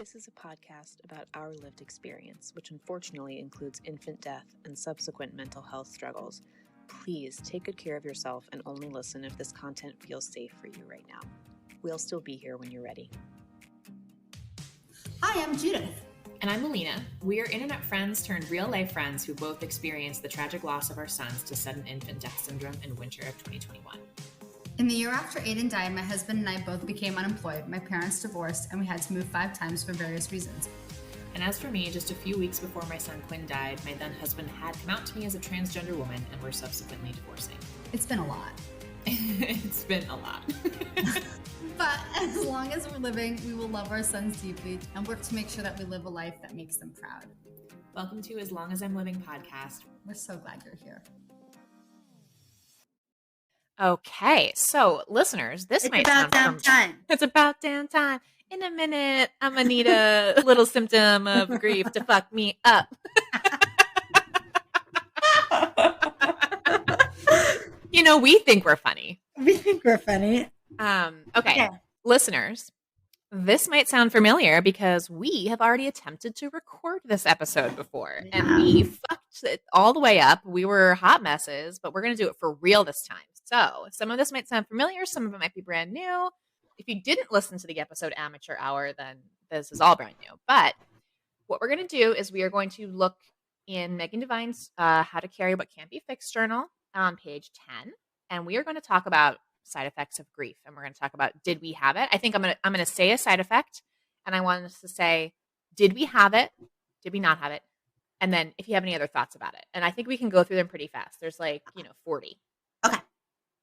This is a podcast about our lived experience, which unfortunately includes infant death and subsequent mental health struggles. Please take good care of yourself and only listen if this content feels safe for you right now. We'll still be here when you're ready. Hi, I'm Judith. And I'm Alina. We are internet friends turned real-life friends who both experienced the tragic loss of our sons to sudden infant death syndrome in winter of 2021. In the year after Aiden died, my husband and I both became unemployed. My parents divorced, and we had to move 5 times for various reasons. And as for me, just a few weeks before my son Quinn died, my then husband had come out to me as a transgender woman and were subsequently divorcing. It's been a lot. It's been a lot. But as long as we're living, we will love our sons deeply and work to make sure that we live a life that makes them proud. Welcome to As Long as I'm Living podcast. We're so glad you're here. Okay, so listeners, this might sound damn time. It's about damn time. In a minute, I'm gonna need a little symptom of grief to fuck me up. You know, we think we're funny. We think we're funny. Okay. Listeners, this might sound familiar because we have already attempted to record this episode before, and we fucked it all the way up. We were hot messes, but we're going to do it for real this time. So some of this might sound familiar. Some of it might be brand new. If you didn't listen to the episode Amateur Hour, then this is all brand new. But what we're going to do is we are going to look in Megan Devine's How to Carry What Can't Be Fixed journal on page 10, and we are going to talk about side effects of grief, and we're going to talk about, did we have it? I think I'm going to say a side effect, and I want us to say, did we have it? Did we not have it? And then if you have any other thoughts about it. And I think we can go through them pretty fast. There's 40. Okay.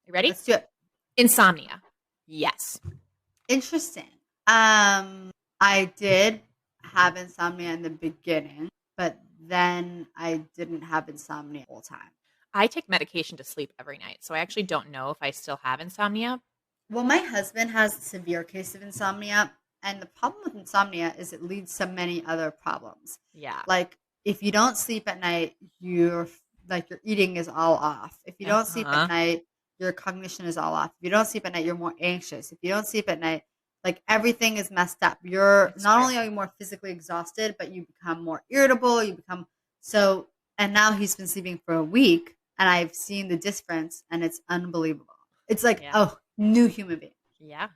You ready? Let's do it. Insomnia. Yes. Interesting. I did have insomnia in the beginning, but then I didn't have insomnia the whole time. I take medication to sleep every night, so I actually don't know if I still have insomnia. Well, my husband has a severe case of insomnia, and the problem with insomnia is it leads to many other problems. Yeah. Like, if you don't sleep at night, your eating is all off. If you don't sleep at night, your cognition is all off. If you don't sleep at night, you're more anxious. If you don't sleep at night, everything is messed up. Only are you more physically exhausted, but you become more irritable. And now he's been sleeping for a week, and I've seen the difference, and it's unbelievable. It's new human being. Yeah.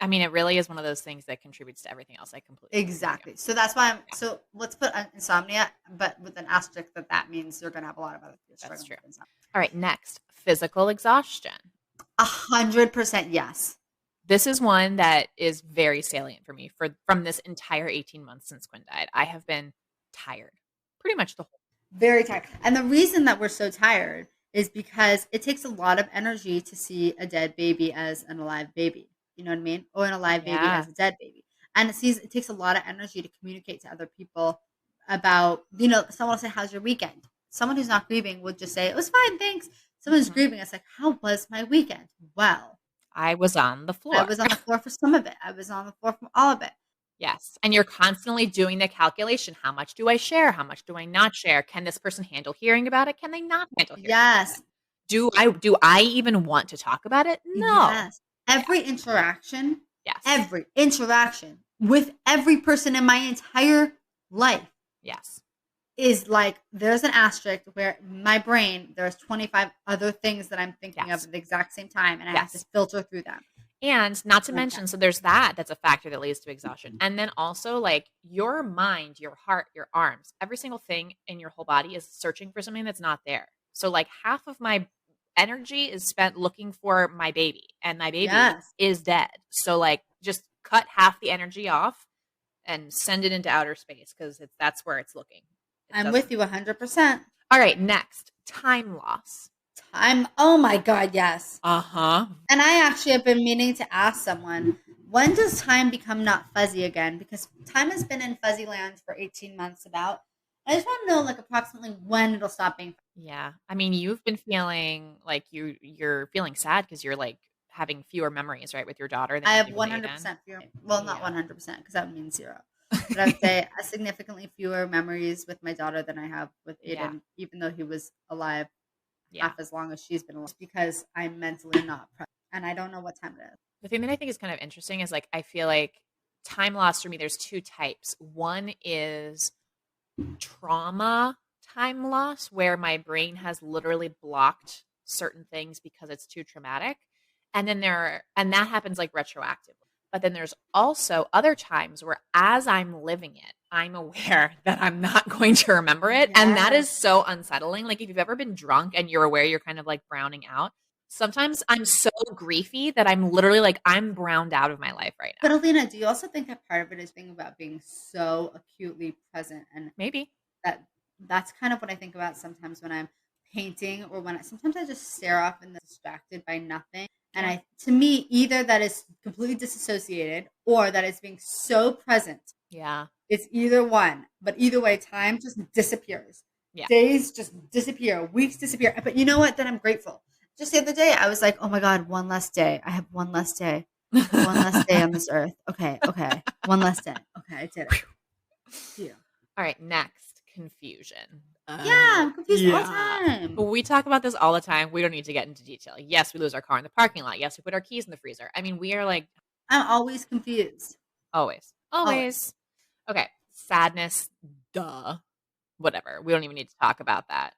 I mean, it really is one of those things that contributes to everything else. I completely Exactly. So that's why so let's put insomnia, but with an asterisk that means you're going to have a lot of other things. That's true. All right. Next, physical exhaustion. 100% yes. This is one that is very salient for me from this entire 18 months since Quinn died. I have been tired pretty much the whole. Very tired. And the reason that we're so tired is because it takes a lot of energy to see a dead baby as an alive baby. You know what I mean? Or an alive baby as a dead baby. And it takes a lot of energy to communicate to other people about, someone will say, how's your weekend? Someone who's not grieving would just say, it was fine, thanks. Someone who's grieving, it's like, how was my weekend? Well, I was on the floor. I was on the floor for some of it. I was on the floor for all of it. Yes. And you're constantly doing the calculation. How much do I share? How much do I not share? Can this person handle hearing about it? Can they not handle hearing about it? Do I even want to talk about it? No. Yes. Every interaction. Yes. Every interaction with every person in my entire life. Yes. Is there's an asterisk where my brain, there's 25 other things that I'm thinking of at the exact same time, and I have to filter through them. And not to mention, so there's that's a factor that leads to exhaustion. And then also your mind, your heart, your arms, every single thing in your whole body is searching for something that's not there. So half of my energy is spent looking for my baby, and my baby is dead. So just cut half the energy off and send it into outer space because that's where it's looking. I'm with you 100%. All right, next, time loss. Oh my God, yes. Uh-huh. And I actually have been meaning to ask someone, when does time become not fuzzy again? Because time has been in fuzzy land for 18 months about. I just want to know approximately when it'll stop being fuzzy. Yeah. I mean, you've been feeling you're feeling sad because you're having fewer memories, right, with your daughter than I have you do with 100% fewer. Well, not 100% because that would mean 0. But I would say significantly fewer memories with my daughter than I have with Aiden, even though he was alive half as long as she's been alive, because I'm mentally not present and I don't know what time it is. The thing that I think is kind of interesting is I feel like time loss for me, there's two types. One is trauma time loss, where my brain has literally blocked certain things because it's too traumatic. And then that happens like retroactively. But then there's also other times where as I'm living it, I'm aware that I'm not going to remember it. Yes. And that is so unsettling. Like if you've ever been drunk and you're aware you're kind of like browning out, sometimes I'm so griefy that I'm literally like, I'm browned out of my life right now. But Alina, do you also think that part of it is being about being so acutely present? And maybe that's kind of what I think about sometimes when I'm painting, or sometimes I just stare off and distracted by nothing. And to me, either that is completely disassociated or that is being so present. Yeah. It's either one. But either way, time just disappears. Yeah. Days just disappear. Weeks disappear. But you know what? Then I'm grateful. Just the other day, I was like, oh my God, one less day. I have one less day. One less day on this earth. Okay. One less day. Okay, I did it. Yeah. All right, next, confusion. I'm confused all the time. We talk about this all the time. We don't need to get into detail. Yes, we lose our car in the parking lot. Yes, we put our keys in the freezer. I mean, we are like... I'm always confused. Always. Okay, sadness, duh. Whatever. We don't even need to talk about that.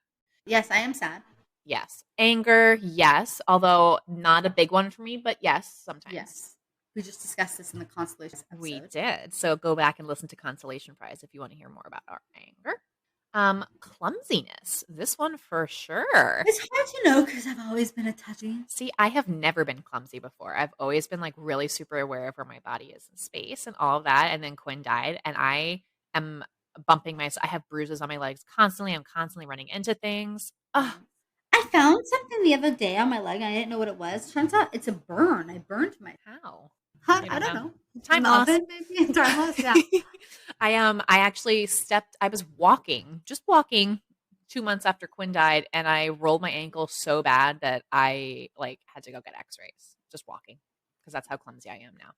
Yes, I am sad. Yes. Anger, yes. Although not a big one for me, but yes, sometimes. Yes. We just discussed this in the Consolation episode. We did. So go back and listen to Consolation Prize if you want to hear more about our anger. Clumsiness. This one for sure. It's hard to know because I've always been a touchy. See, I have never been clumsy before. I've always been like really super aware of where my body is in space and all of that. And then Quinn died and I am bumping myself. I have bruises on my legs constantly. I'm constantly running into things. Ugh. I found something the other day on my leg. I didn't know what it was. Turns out it's a burn. I burned my... How? I don't know. Time loss. Maybe? Time loss, yeah. I actually I was just walking 2 months after Quinn died, and I rolled my ankle so bad that I like had to go get x-rays just walking, because that's how clumsy I am now.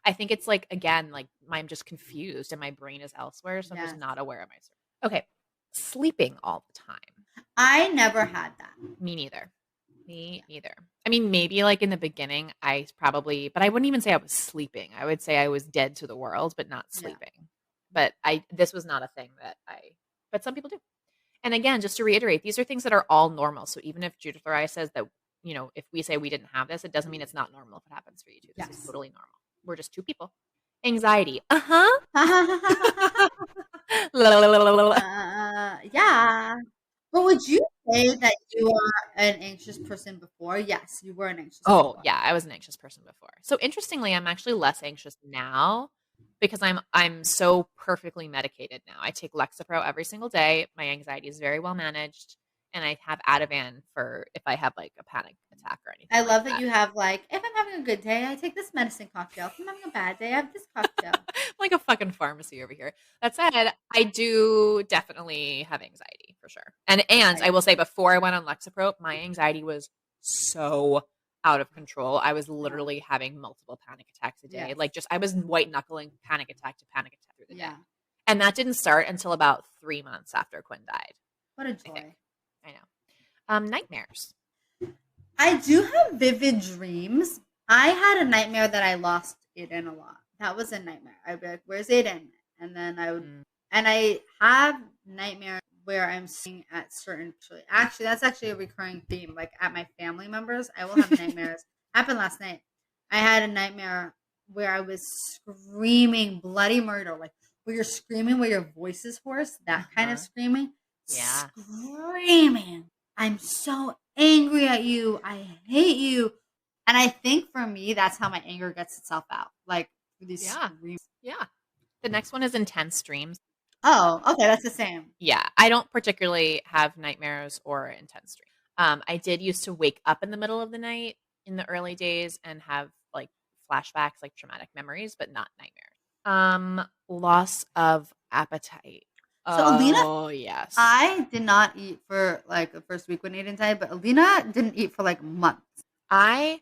I think it's like, again, like I'm just confused and my brain is elsewhere, so I'm just not aware of myself. Okay. Sleeping all the time. I never had that. Me neither. I mean, maybe like in the beginning, but I wouldn't even say I was sleeping. I would say I was dead to the world, but not sleeping. Yeah. But this was not a thing but some people do. And again, just to reiterate, these are things that are all normal. So even if Judith or I says that, you know, if we say we didn't have this, it doesn't mean it's not normal if it happens for you too. This is totally normal. We're just two people. Anxiety. Yeah. But would you say that you are an anxious person before? Yes, you were an anxious person before. Yeah, I was an anxious person before. So interestingly, I'm actually less anxious now because I'm so perfectly medicated now. I take Lexapro every single day. My anxiety is very well managed. And I have Ativan for if I have like a panic attack or anything. I love that you have like, if I'm having a good day, I take this medicine cocktail. If I'm having a bad day, I have this cocktail. Like a fucking pharmacy over here. That said, I do definitely have anxiety for sure. And I will say, before I went on Lexapro, my anxiety was so out of control. I was literally having multiple panic attacks a day. Yes. Like I was white knuckling panic attack to panic attack through the day. Yeah. And that didn't start until about 3 months after Quinn died. What a joy. I know. Nightmares. I do have vivid dreams. I had a nightmare that I lost Aiden a lot. That was a nightmare. I'd be like, where's Aiden? And then I would, and I have nightmares where I'm seeing at certain, actually, that's actually a recurring theme. Like at my family members, I will have nightmares. Happened last night. I had a nightmare where I was screaming bloody murder, like where you're screaming where your voice is hoarse, that kind of screaming. Yeah. Screaming. I'm so angry at you. I hate you. And I think for me, that's how my anger gets itself out. Like these screams. Yeah. The next one is intense dreams. Oh, okay. That's the same. Yeah. I don't particularly have nightmares or intense dreams. I did used to wake up in the middle of the night in the early days and have like flashbacks, like traumatic memories, but not nightmares. Loss of appetite. So Alina, yes. I did not eat for like the first week when Aiden died, but Alina didn't eat for like months. I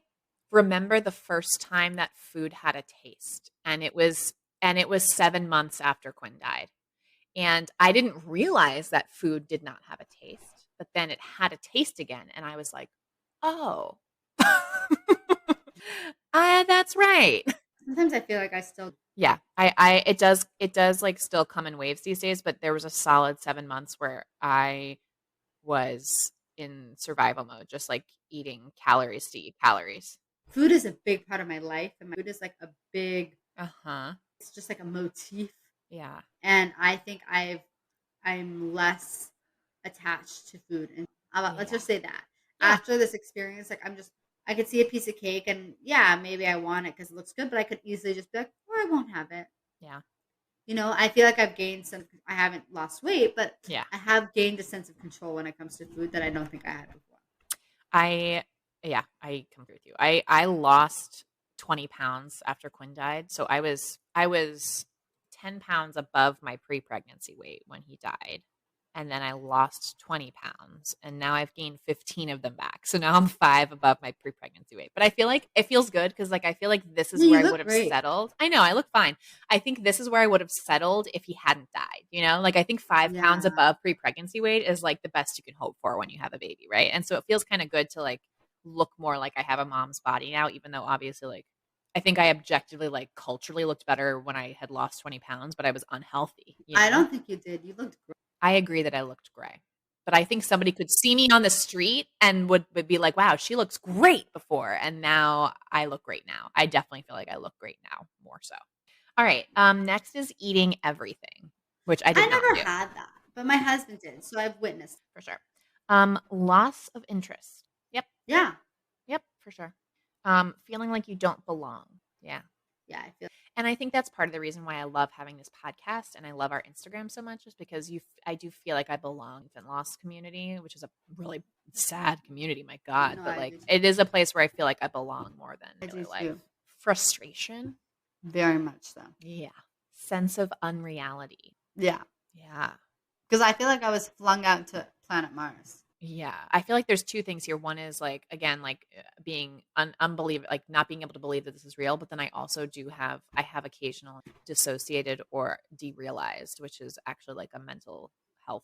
remember the first time that food had a taste, and it was 7 months after Quinn died. And I didn't realize that food did not have a taste, but then it had a taste again. And I was like, oh, that's right. Sometimes I feel like I still Yeah. It does like still come in waves these days, but there was a solid 7 months where I was in survival mode, just like eating calories to eat calories. Food is a big part of my life, and my food is like a big, Uh-huh. it's just like a motif. Yeah. And I think I'm less attached to food. And let's just say that after this experience, like I could see a piece of cake and yeah, maybe I want it because it looks good, but I could easily just be like, or I won't have it. Yeah. You know, I feel like I've gained I haven't lost weight, but Yeah. I have gained a sense of control when it comes to food that I don't think I had before. I come with you. I lost 20 pounds after Quinn died. So I was 10 pounds above my pre-pregnancy weight when he died. And then I lost 20 pounds and now I've gained 15 of them back. So now I'm 5 above my pre-pregnancy weight. But I feel like it feels good because like I feel like this is where I would have settled. I know, I look fine. I think this is where I would have settled if he hadn't died, you know? Like I think 5 pounds above pre-pregnancy weight is like the best you can hope for when you have a baby, right? And so it feels kind of good to like look more like I have a mom's body now, even though obviously like I think I objectively like culturally looked better when I had lost 20 pounds, but I was unhealthy. You know? I don't think you did. You looked great. I agree that I looked gray, but I think somebody could see me on the street and would be like, wow, she looks great before. And now I look great now. I definitely feel like I look great now more so. All right. Next is eating everything, which I never had that, but my husband did. So I've witnessed for sure. Loss of interest. Yep. Yeah. Yep. For sure. Feeling like you don't belong. Yeah. Yeah. And I think that's part of the reason why I love having this podcast and I love our Instagram so much is because I do feel like I belong in the infant loss community, which is a really sad community, my God. But like it is a place where I feel like I belong more than really life. Frustration. Very much so. Yeah. Sense of unreality. Yeah. Yeah. Because I feel like I was flung out to planet Mars. Yeah. I feel like there's two things here. One is like, again, like being unbelievable, like not being able to believe that this is real. But then I also I have occasional dissociated or derealized, which is actually like a mental health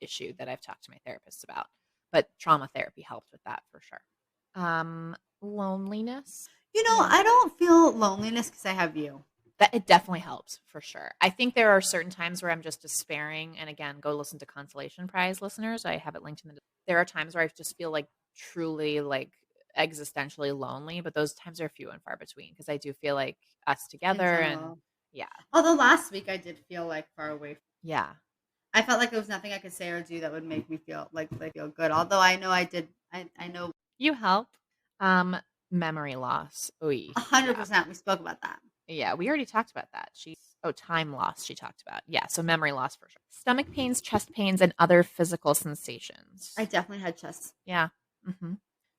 issue that I've talked to my therapist about. But trauma therapy helped with that for sure. Loneliness. You know, I don't feel loneliness because I have you. That it definitely helps for sure. I think there are certain times where I'm just despairing. And again, go listen to Consolation Prize listeners. I have it linked in the. There are times where I just feel like truly like existentially lonely, but those times are few and far between because I do feel like us together and yeah. Although last week I did feel like far away. Yeah. I felt like there was nothing I could say or do that would make me feel like feel good. Although I know I did. I know you help. Memory loss. 100%. Yeah. We spoke about that. Yeah, we already talked about that. Time loss she talked about. Yeah, so memory loss for sure. Stomach pains, chest pains, and other physical sensations. I definitely had chest. Yeah. Mm-hmm.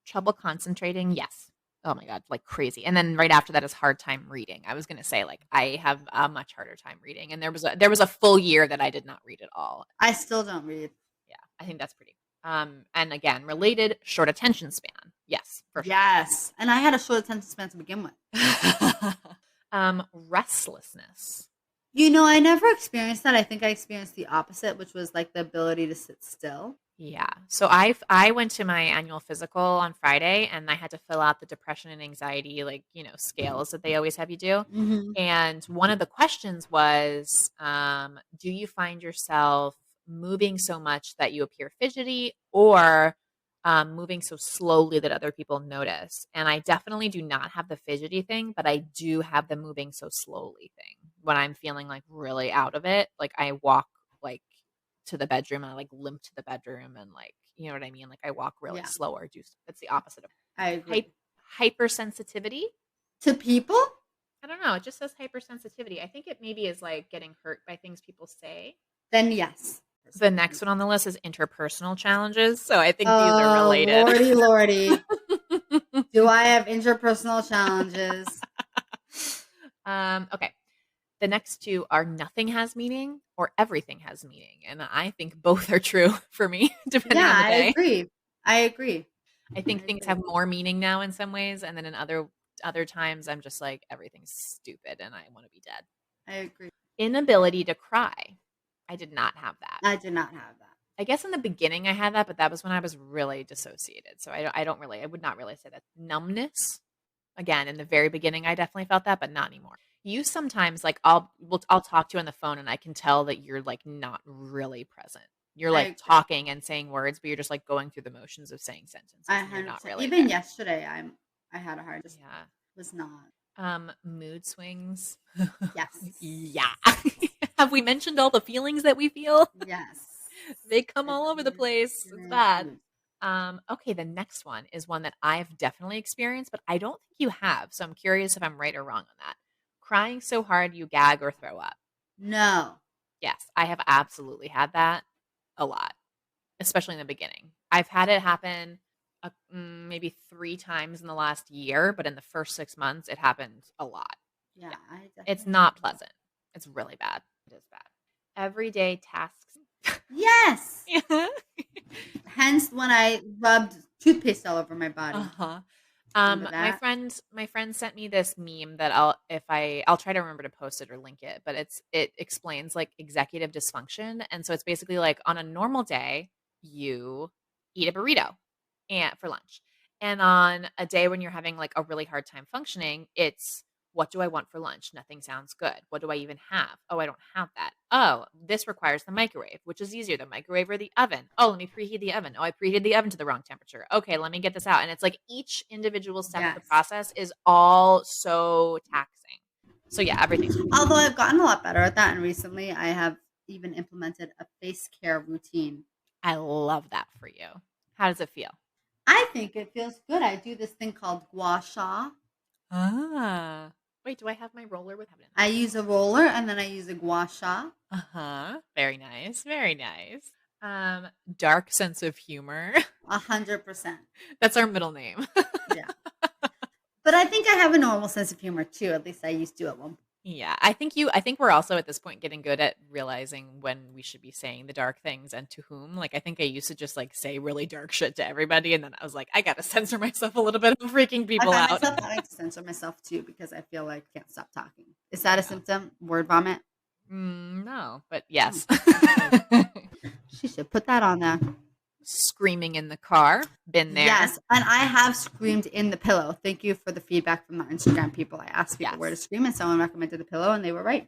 Trouble concentrating. Yes. Oh my God, like crazy. And then right after that is hard time reading. I was going to say like I have a much harder time reading. And there was a full year that I did not read at all. I still don't read. Yeah, I think that's pretty. And again, related, short attention span. Yes, for sure. Yes. And I had a short attention span to begin with. Restlessness. You know, I never experienced that. I think I experienced the opposite, which was like the ability to sit still. Yeah. So I went to my annual physical on Friday and I had to fill out the depression and anxiety, like, you know, scales that they always have you do. Mm-hmm. And one of the questions was, do you find yourself moving so much that you appear fidgety or moving so slowly that other people notice? And I definitely do not have the fidgety thing, but I do have the moving so slowly thing. When I'm feeling like really out of it, like I walk like to the bedroom and I like limp to the bedroom and like, you know what I mean? Like I walk really slow or do. That's the opposite of I agree. Hypersensitivity to people. I don't know. It just says hypersensitivity. I think it maybe is like getting hurt by things people say. Then yes. The next one on the list is interpersonal challenges. So I think these are related. Lordy. Do I have interpersonal challenges? Okay. The next two are nothing has meaning or everything has meaning. And I think both are true for me, depending on the day. I agree. I think things have more meaning now in some ways. And then in other times, I'm just like, everything's stupid and I want to be dead. I agree. Inability to cry. I did not have that. I did not have that. I guess in the beginning I had that, but that was when I was really dissociated. So I would not really say that. Numbness. Again, in the very beginning, I definitely felt that, but not anymore. You sometimes like I'll talk to you on the phone and I can tell that you're like not really present. You're like talking and saying words, but you're just like going through the motions of saying sentences. And you're not really even there. yesterday I had a hard was not. Mood swings. Yes. Yeah. Have we mentioned all the feelings that we feel? Yes. They come all over the place. It's bad. Okay, the next one is one that I've definitely experienced, but I don't think you have. So I'm curious if I'm right or wrong on that. Crying so hard you gag or throw up. No. Yes, I have absolutely had that a lot, especially in the beginning. I've had it happen maybe 3 times in the last year, but in the first 6 months, it happened a lot. Yeah. It's not pleasant. It's really bad. It is bad. Everyday tasks. Yes. Hence when I rubbed toothpaste all over my body. My friend sent me this meme that I'll try to remember to post it or link it, but it explains like executive dysfunction. And so it's basically like on a normal day, you eat a burrito for lunch. And on a day when you're having like a really hard time functioning, it's what do I want for lunch? Nothing sounds good. What do I even have? Oh, I don't have that. Oh, this requires the microwave, which is easier, the microwave or the oven. Oh, let me preheat the oven. Oh, I preheated the oven to the wrong temperature. Okay, let me get this out. And it's like each individual step of the process is all so taxing. So yeah, everything. Although I've gotten a lot better at that, and recently I have even implemented a face care routine. I love that for you. How does it feel? I think it feels good. I do this thing called gua sha. Wait, do I have my roller with heaven? I use a roller and then I use a gua sha. Very nice. Very nice. Dark sense of humor. 100%. That's our middle name. Yeah. But I think I have a normal sense of humor too. At least I used to at one point. Yeah, I think we're also at this point getting good at realizing when we should be saying the dark things and to whom. Like, I think I used to just like say really dark shit to everybody, and then I was like, I gotta censor myself a little bit. I'm freaking people out. I find myself having to censor myself too because I feel like I can't stop talking. Is that a symptom? Word vomit? No, but yes. She should put that on there. Screaming in the car. Been there. Yes, and I have screamed in the pillow. Thank you for the feedback from the Instagram people. I asked people where to scream, and someone recommended the pillow, and they were right.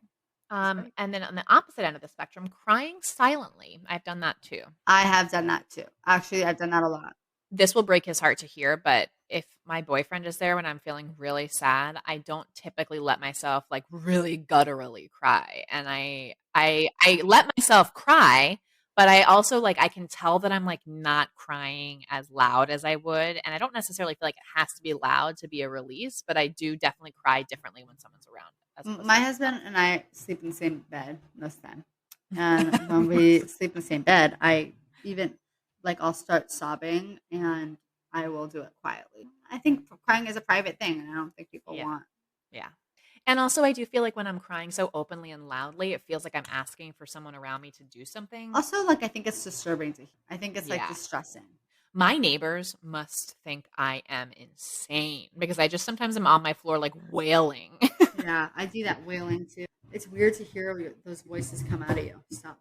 And then on the opposite end of the spectrum, crying silently. I've done that too. I have done that too. Actually, I've done that a lot. This will break his heart to hear, but if my boyfriend is there when I'm feeling really sad, I don't typically let myself like really gutturally cry. And I let myself cry, but I also like I can tell that I'm like not crying as loud as I would. And I don't necessarily feel like it has to be loud to be a release, but I do definitely cry differently when someone's around. My husband and I sleep in the same bed most of the time. And when we sleep in the same bed, I even like I'll start sobbing and I will do it quietly. I think crying is a private thing and I don't think people want. Yeah. And also I do feel like when I'm crying so openly and loudly, it feels like I'm asking for someone around me to do something. Also, like I think it's disturbing to hear. I think it's like distressing. My neighbors must think I am insane because I just sometimes am on my floor like wailing. Yeah, I do that wailing too. It's weird to hear those voices come out of you. Stop.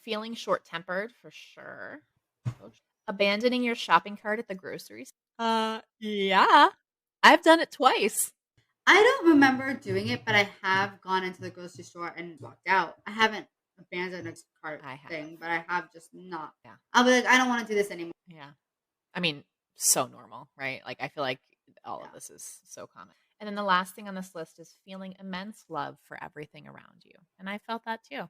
Feeling short-tempered for sure. Abandoning your shopping cart at the grocery store. Yeah. I've done it twice. I don't remember doing it, but I have gone into the grocery store and walked out. I haven't abandoned a cart thing, but I have just not. Yeah. I'll be like, I don't want to do this anymore. Yeah. I mean, so normal, right? Like, I feel like all of this is so common. And then the last thing on this list is feeling immense love for everything around you. And I felt that too.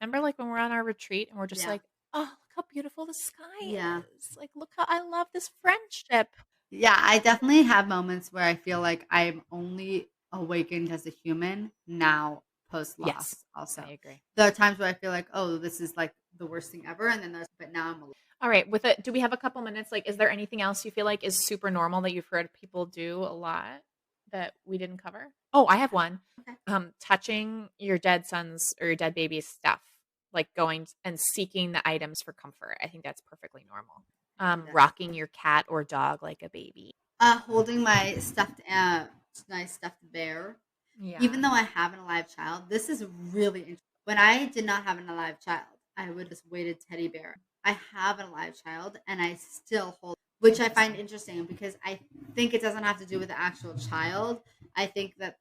Remember, like, when we're on our retreat and we're just like, oh, look how beautiful the sky is. Like, look how I love this friendship. Yeah, I definitely have moments where I feel like I'm only awakened as a human now post-loss. Yes, also. I agree. There are times where I feel like, oh, this is like the worst thing ever. And then but now I'm all right. Do we have a couple minutes? Like, is there anything else you feel like is super normal that you've heard people do a lot that we didn't cover? Oh, I have one. Okay. Touching your dead son's or your dead baby's stuff, like going and seeking the items for comfort. I think that's perfectly normal. Rocking your cat or dog like a baby. Holding my stuffed bear. Yeah. Even though I have an alive child, this is really interesting. When I did not have an alive child, I would just weighted teddy bear. I have an alive child and I still hold, which I find interesting because I think it doesn't have to do with the actual child. I think that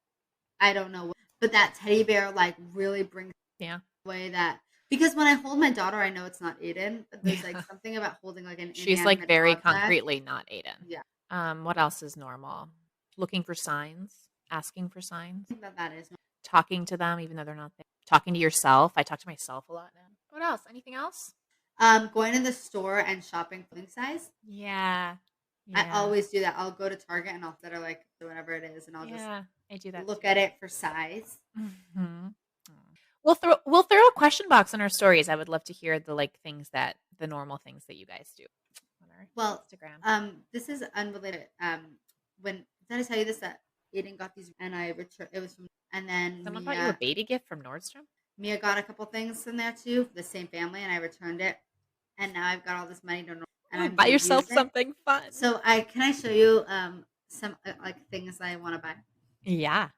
I don't know. But that teddy bear like really brings away that. Because when I hold my daughter, I know it's not Aiden, but there's like something about holding like an She's like very object. concretely not Aiden. Yeah. What else is normal? Looking for signs, asking for signs. I think that is normal. Talking to them even though they're not there. Talking to yourself. I talk to myself a lot now. What else? Anything else? Going in the store and shopping clothing size. Yeah. I always do that. I'll go to Target and I'll set her like whatever it is, and I'll just I do that. Look at it for size. Mm-hmm. We'll throw a question box on our stories. I would love to hear the the normal things that you guys do on our Instagram. This is unrelated. When did I tell you this that Aiden got these and I returned? It was from and then someone bought you a baby gift from Nordstrom. Mia got a couple things in there too, the same family, and I returned it. And now I've got all this money to and buy yourself something fun. So can I show you some like things I want to buy? Yeah.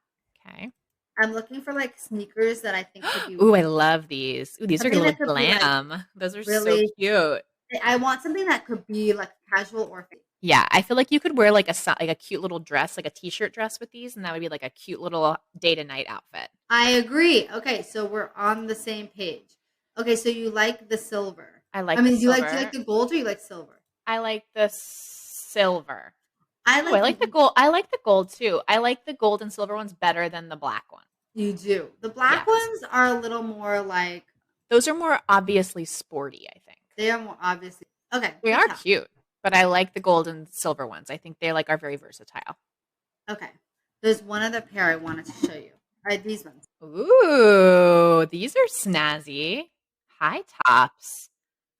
Okay. I'm looking for like sneakers that I think could be. Ooh, I love these. Ooh, these are gonna look glam. Those are really so cute. I want something that could be like casual or fake. Yeah, I feel like you could wear like a cute little dress, like a t-shirt dress with these, and that would be like a cute little day to night outfit. I agree. Okay, so we're on the same page. Okay, so you like the silver. I mean, do you like the gold or you like silver? I like the silver. I like the gold. I like the gold too. I like the gold and silver ones better than the black one. You do. The black ones are a little more like. Those are more obviously sporty, I think. They are more obviously. Okay. They are cute, but I like the gold and silver ones. I think they are very versatile. Okay. There's one other pair I wanted to show you. All right, these ones. Ooh, these are snazzy. High tops.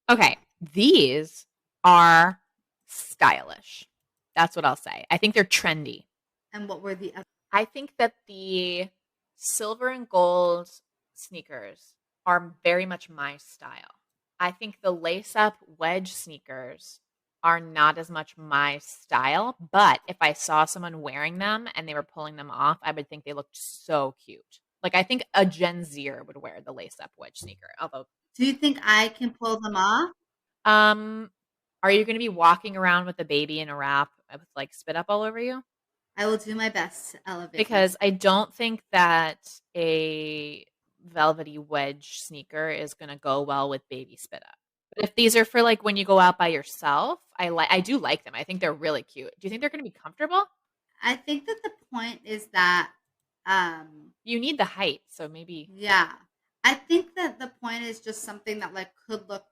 Okay, these are stylish. That's what I'll say. I think they're trendy. And what were the other? I think that the silver and gold sneakers are very much my style. I think the lace-up wedge sneakers are not as much my style, but if I saw someone wearing them and they were pulling them off, I would think they looked so cute. Like I think a Gen Zer would wear the lace-up wedge sneaker. Although, do you think I can pull them off? Are you going to be walking around with a baby in a wrap with like spit up all over you? I will do my best to elevate. Because I don't think that a velvety wedge sneaker is going to go well with baby spit up. But if these are for like when you go out by yourself, I do like them. I think they're really cute. Do you think they're going to be comfortable? I think that the point is that you need the height, so maybe. Yeah. I think that the point is just something that like could look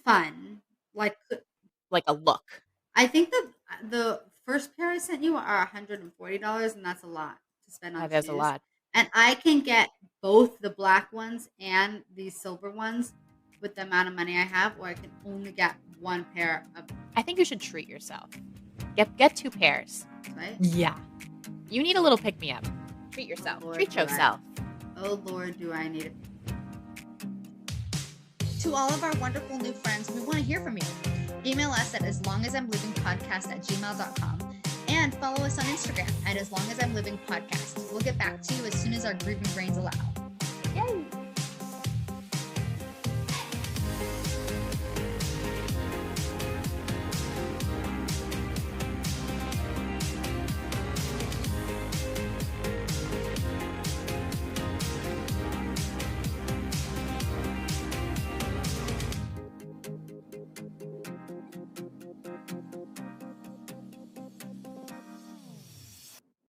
fun, like a look. I think that the first pair I sent you are $140, and that's a lot to spend on shoes. That's a lot. And I can get both the black ones and the silver ones with the amount of money I have, or I can only get one pair of. I think you should treat yourself. Get two pairs. Right? Yeah. You need a little pick me up. Treat yourself. Treat yourself. Oh Lord, do I need it. To all of our wonderful new friends, we want to hear from you. Email us at aslongasimlivingpodcast@gmail.com and follow us on Instagram at aslongasimlivingpodcast. We'll get back to you as soon as our grieving brains allow.